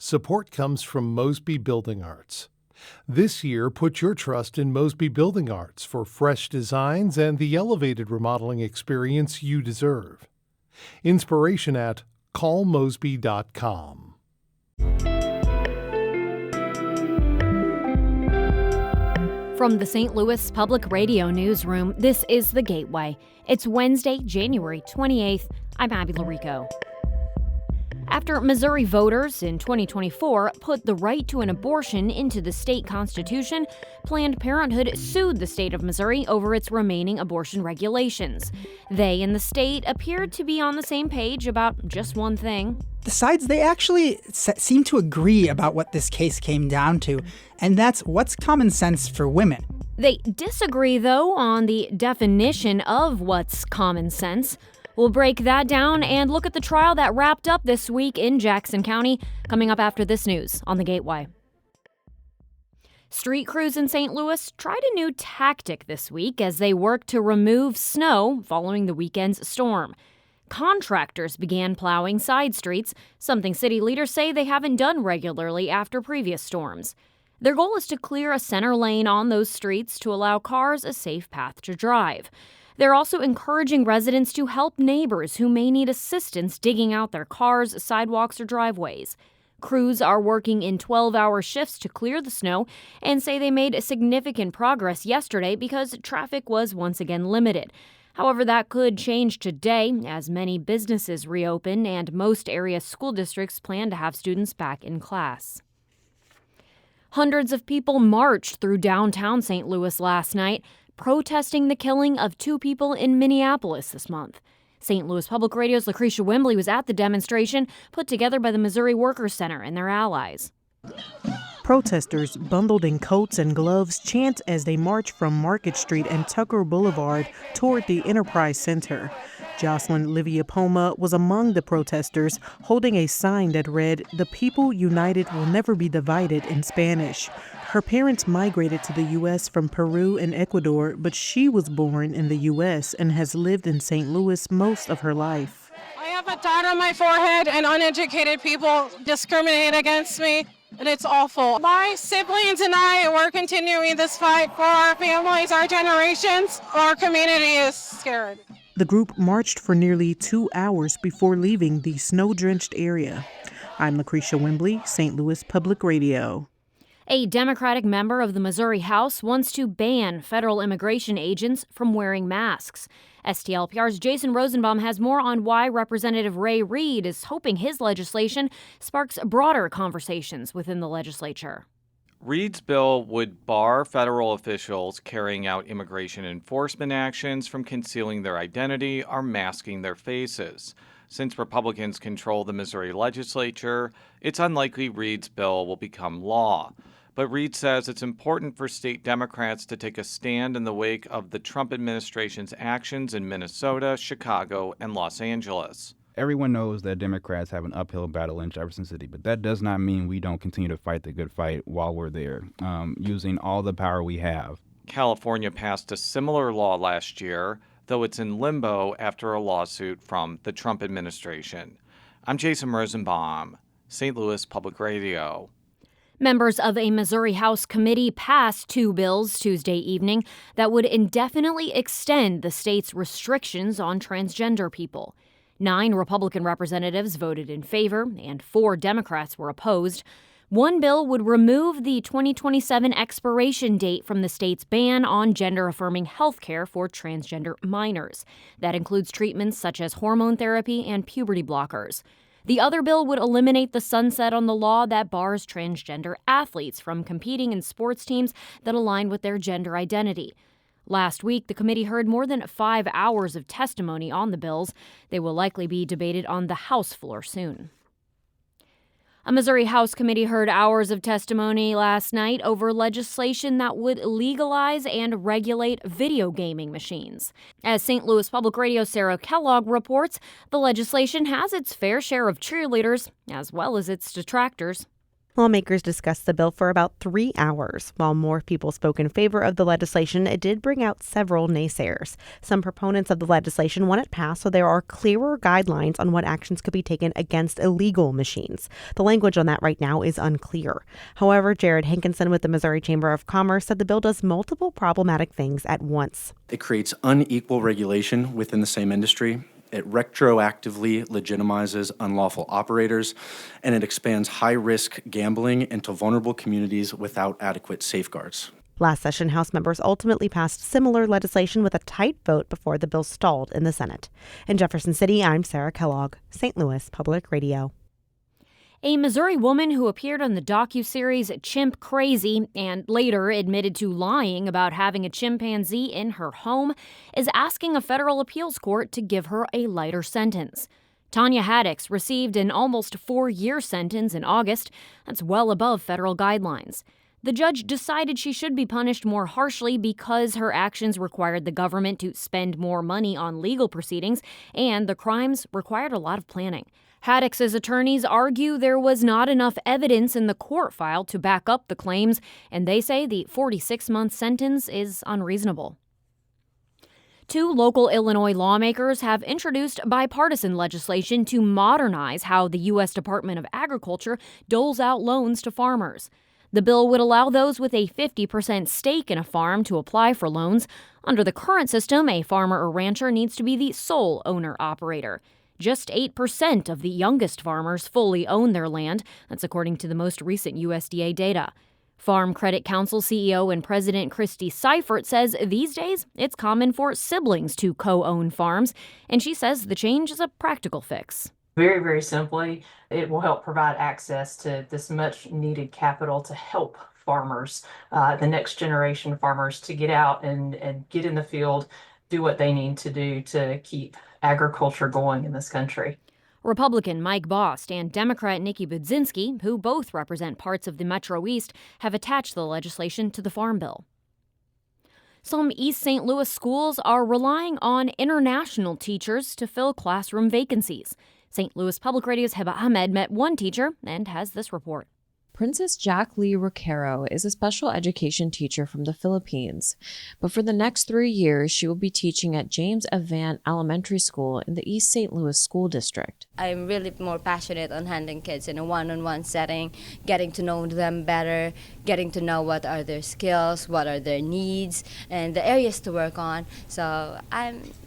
Support comes from Mosby Building Arts. This year, put your trust in Mosby Building Arts for fresh designs and the elevated remodeling experience you deserve. Inspiration at callmosby.com. From the St. Louis Public Radio Newsroom, this is The Gateway. It's Wednesday, January 28th. I'm Abby Larico. After Missouri voters in 2024 put the right to an abortion into the state constitution, Planned Parenthood sued the state of Missouri over its remaining abortion regulations. They and the state appeared to be on the same page about just one thing. The sides, they actually seem to agree about what this case came down to, and that's what's common sense for women. They disagree, though, on the definition of what's common sense. We'll break that down and look at the trial that wrapped up this week in Jackson County, coming up after this news on The Gateway. Street crews in St. Louis tried a new tactic this week as they worked to remove snow following the weekend's storm. Contractors began plowing side streets, something city leaders say they haven't done regularly after previous storms. Their goal is to clear a center lane on those streets to allow cars a safe path to drive. They're also encouraging residents to help neighbors who may need assistance digging out their cars, sidewalks, or driveways. Crews are working in 12-hour shifts to clear the snow and say they made significant progress yesterday because traffic was once again limited. However, that could change today as many businesses reopen and most area school districts plan to have students back in class. Hundreds of people marched through downtown St. Louis last night, protesting the killing of 2 people in Minneapolis this month. St. Louis Public Radio's Lucretia Wembley was at the demonstration put together by the Missouri Workers Center and their allies. Protesters, bundled in coats and gloves, chant as they march from Market Street and Tucker Boulevard toward the Enterprise Center. Jocelyn Livia Poma was among the protesters, holding a sign that read, "The people united will never be divided," in Spanish. Her parents migrated to the U.S. from Peru and Ecuador, but she was born in the U.S. and has lived in St. Louis most of her life. I have a dot on my forehead and uneducated people discriminate against me, and it's awful. My siblings and I, we're continuing this fight for our families, our generations. Our community is scared. The group marched for nearly 2 hours before leaving the snow-drenched area. I'm Lucretia Wembley, St. Louis Public Radio. A Democratic member of the Missouri House wants to ban federal immigration agents from wearing masks. STLPR's Jason Rosenbaum has more on why Representative Ray Reed is hoping his legislation sparks broader conversations within the legislature. Reed's bill would bar federal officials carrying out immigration enforcement actions from concealing their identity or masking their faces. Since Republicans control the Missouri legislature, it's unlikely Reed's bill will become law. But Reed says it's important for state Democrats to take a stand in the wake of the Trump administration's actions in Minnesota, Chicago, and Los Angeles. Everyone knows that Democrats have an uphill battle in Jefferson City, but that does not mean we don't continue to fight the good fight while we're there, using all the power we have. California passed a similar law last year, though it's in limbo after a lawsuit from the Trump administration. I'm Jason Rosenbaum, St. Louis Public Radio. Members of a Missouri House committee passed 2 bills Tuesday evening that would indefinitely extend the state's restrictions on transgender people. 9 Republican representatives voted in favor, and 4 Democrats were opposed. One bill would remove the 2027 expiration date from the state's ban on gender-affirming health care for transgender minors. That includes treatments such as hormone therapy and puberty blockers. The other bill would eliminate the sunset on the law that bars transgender athletes from competing in sports teams that align with their gender identity. Last week, the committee heard more than 5 hours of testimony on the bills. They will likely be debated on the House floor soon. A Missouri House committee heard hours of testimony last night over legislation that would legalize and regulate video gaming machines. As St. Louis Public Radio's Sarah Kellogg reports, the legislation has its fair share of cheerleaders as well as its detractors. Lawmakers discussed the bill for about 3 hours. While more people spoke in favor of the legislation, it did bring out several naysayers. Some proponents of the legislation want it passed so there are clearer guidelines on what actions could be taken against illegal machines. The language on that right now is unclear. However, Jared Hankinson with the Missouri Chamber of Commerce said the bill does multiple problematic things at once. It creates unequal regulation within the same industry. It retroactively legitimizes unlawful operators, and it expands high-risk gambling into vulnerable communities without adequate safeguards. Last session, House members ultimately passed similar legislation with a tight vote before the bill stalled in the Senate. In Jefferson City, I'm Sarah Kellogg, St. Louis Public Radio. A Missouri woman who appeared on the docuseries Chimp Crazy and later admitted to lying about having a chimpanzee in her home is asking a federal appeals court to give her a lighter sentence. Tanya Haddix received an almost 4-year sentence in August. That's well above federal guidelines. The judge decided she should be punished more harshly because her actions required the government to spend more money on legal proceedings, and the crimes required a lot of planning. Haddix's attorneys argue there was not enough evidence in the court file to back up the claims, and they say the 46-month sentence is unreasonable. 2 local Illinois lawmakers have introduced bipartisan legislation to modernize how the U.S. Department of Agriculture doles out loans to farmers. The bill would allow those with a 50% stake in a farm to apply for loans. Under the current system, a farmer or rancher needs to be the sole owner-operator. Just 8% of the youngest farmers fully own their land. That's according to the most recent USDA data. Farm Credit Council CEO and President Christy Seifert says these days it's common for siblings to co-own farms, and she says the change is a practical fix. Very, very simply, it will help provide access to this much needed capital to help farmers, the next generation farmers, to get out and get in the field, do what they need to do to keep agriculture going in this country. Republican Mike Bost and Democrat Nikki Budzinski, who both represent parts of the Metro East, have attached the legislation to the Farm Bill. Some East St. Louis schools are relying on international teachers to fill classroom vacancies. St. Louis Public Radio's Heba Ahmed met one teacher and has this report. Princess Jack Lee Roquero is a special education teacher from the Philippines, but for the next 3 years, she will be teaching at James Avant Elementary School in the East St. Louis School District. I'm really more passionate on handling kids in a one-on-one setting, getting to know them better, getting to know what are their skills, what are their needs, and the areas to work on. So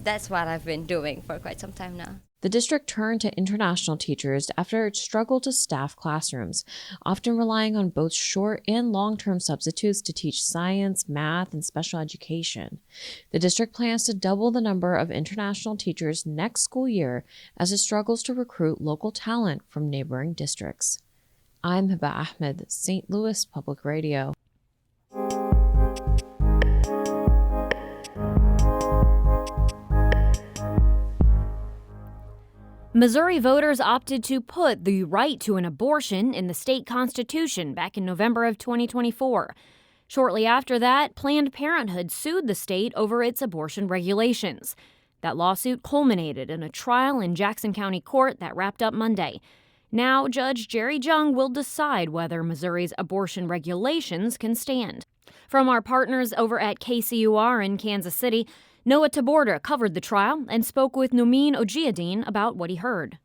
that's what I've been doing for quite some time now. The district turned to international teachers after it struggled to staff classrooms, often relying on both short and long-term substitutes to teach science, math, and special education. The district plans to double the number of international teachers next school year as it struggles to recruit local talent from neighboring districts. I'm Heba Ahmed, St. Louis Public Radio. Missouri voters opted to put the right to an abortion in the state constitution back in November of 2024. Shortly after that, Planned Parenthood sued the state over its abortion regulations. That lawsuit culminated in a trial in Jackson County Court that wrapped up Monday. Now, Judge Jerri Zhang will decide whether Missouri's abortion regulations can stand. From our partners over at KCUR in Kansas City, Noah Taborda covered the trial and spoke with Nomeen Ojiadin about what he heard.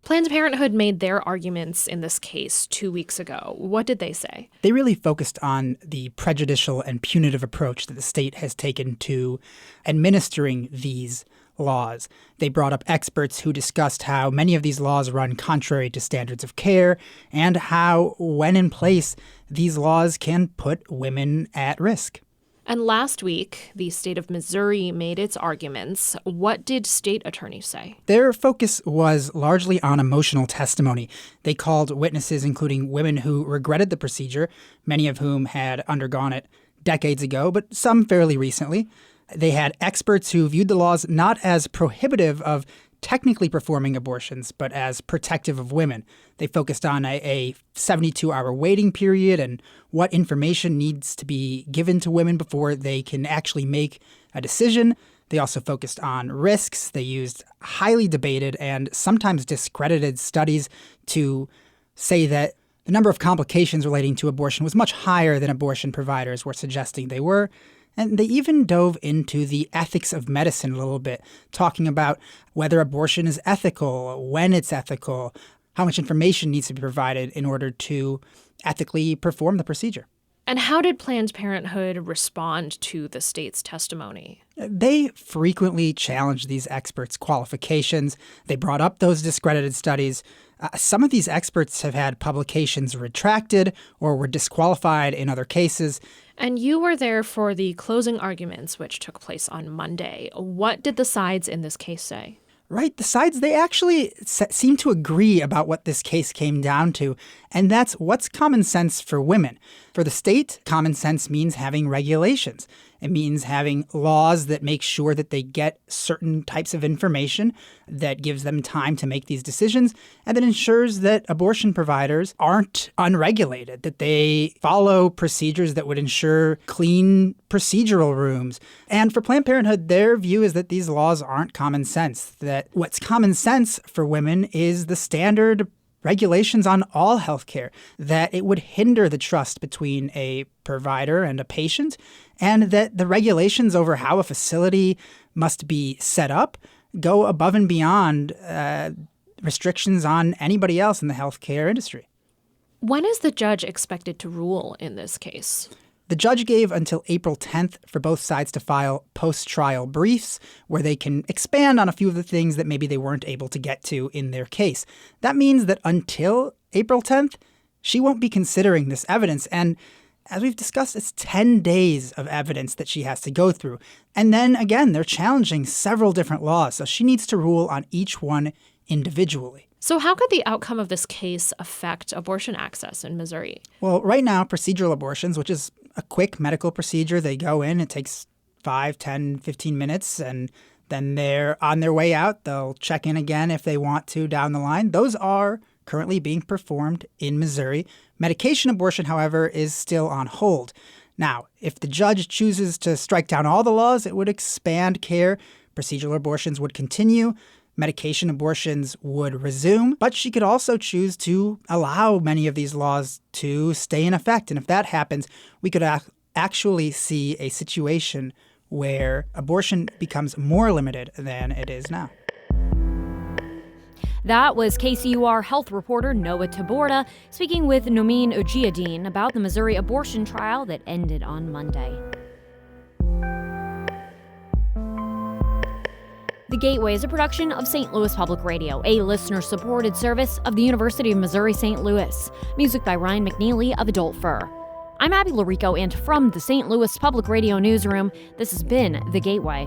Planned Parenthood made their arguments in this case 2 weeks ago. What did they say? They really focused on the prejudicial and punitive approach that the state has taken to administering these laws. They brought up experts who discussed how many of these laws run contrary to standards of care and how, when in place, these laws can put women at risk. And last week, the state of Missouri made its arguments. What did state attorneys say? Their focus was largely on emotional testimony. They called witnesses, including women who regretted the procedure, many of whom had undergone it decades ago, but some fairly recently. They had experts who viewed the laws not as prohibitive of technically performing abortions, but as protective of women. They focused on a 72-hour waiting period and what information needs to be given to women before they can actually make a decision. They also focused on risks. They used highly debated and sometimes discredited studies to say that The number of complications relating to abortion was much higher than abortion providers were suggesting they were. And they even dove into the ethics of medicine a little bit, talking about whether abortion is ethical, when it's ethical, how much information needs to be provided in order to ethically perform the procedure. And how did Planned Parenthood respond to the state's testimony? They frequently challenged these experts' qualifications. They brought up those discredited studies. Some of these experts have had publications retracted or were disqualified in other cases. And you were there for the closing arguments, which took place on Monday. What did the sides in this case say? Right. The sides, they actually seem to agree about what this case came down to, and that's what's common sense for women. For the state, common sense means having regulations. It means having laws that make sure that they get certain types of information that gives them time to make these decisions, and that ensures that abortion providers aren't unregulated, that they follow procedures that would ensure clean procedural rooms. And for Planned Parenthood, their view is that these laws aren't common sense, that what's common sense for women is the standard regulations on all healthcare, that it would hinder the trust between a provider and a patient, and that the regulations over how a facility must be set up go above and beyond restrictions on anybody else in the healthcare industry. When is the judge expected to rule in this case? The judge gave until April 10th for both sides to file post-trial briefs where they can expand on a few of the things that maybe they weren't able to get to in their case. That means that until April 10th, she won't be considering this evidence. And as we've discussed, it's 10 days of evidence that she has to go through. And then again, they're challenging several different laws, so she needs to rule on each one individually. So how could the outcome of this case affect abortion access in Missouri? Well, right now, procedural abortions, which is a quick medical procedure, they go in, it takes 5, 10, 15 minutes, and then they're on their way out. They'll check in again if they want to down the line. Those are currently being performed in Missouri. Medication abortion, however, is still on hold. Now, if the judge chooses to strike down all the laws, it would expand care. Procedural abortions would continue. Medication abortions would resume, but she could also choose to allow many of these laws to stay in effect. And if that happens, we could actually see a situation where abortion becomes more limited than it is now. That was KCUR health reporter Noah Taborda speaking with Nomin Ujiyedin about the Missouri abortion trial that ended on Monday. The Gateway is a production of St. Louis Public Radio, a listener-supported service of the University of Missouri St. Louis. Music by Ryan McNeely of Adult Fur. I'm Abby Larico, and from the St. Louis Public Radio newsroom, this has been The Gateway.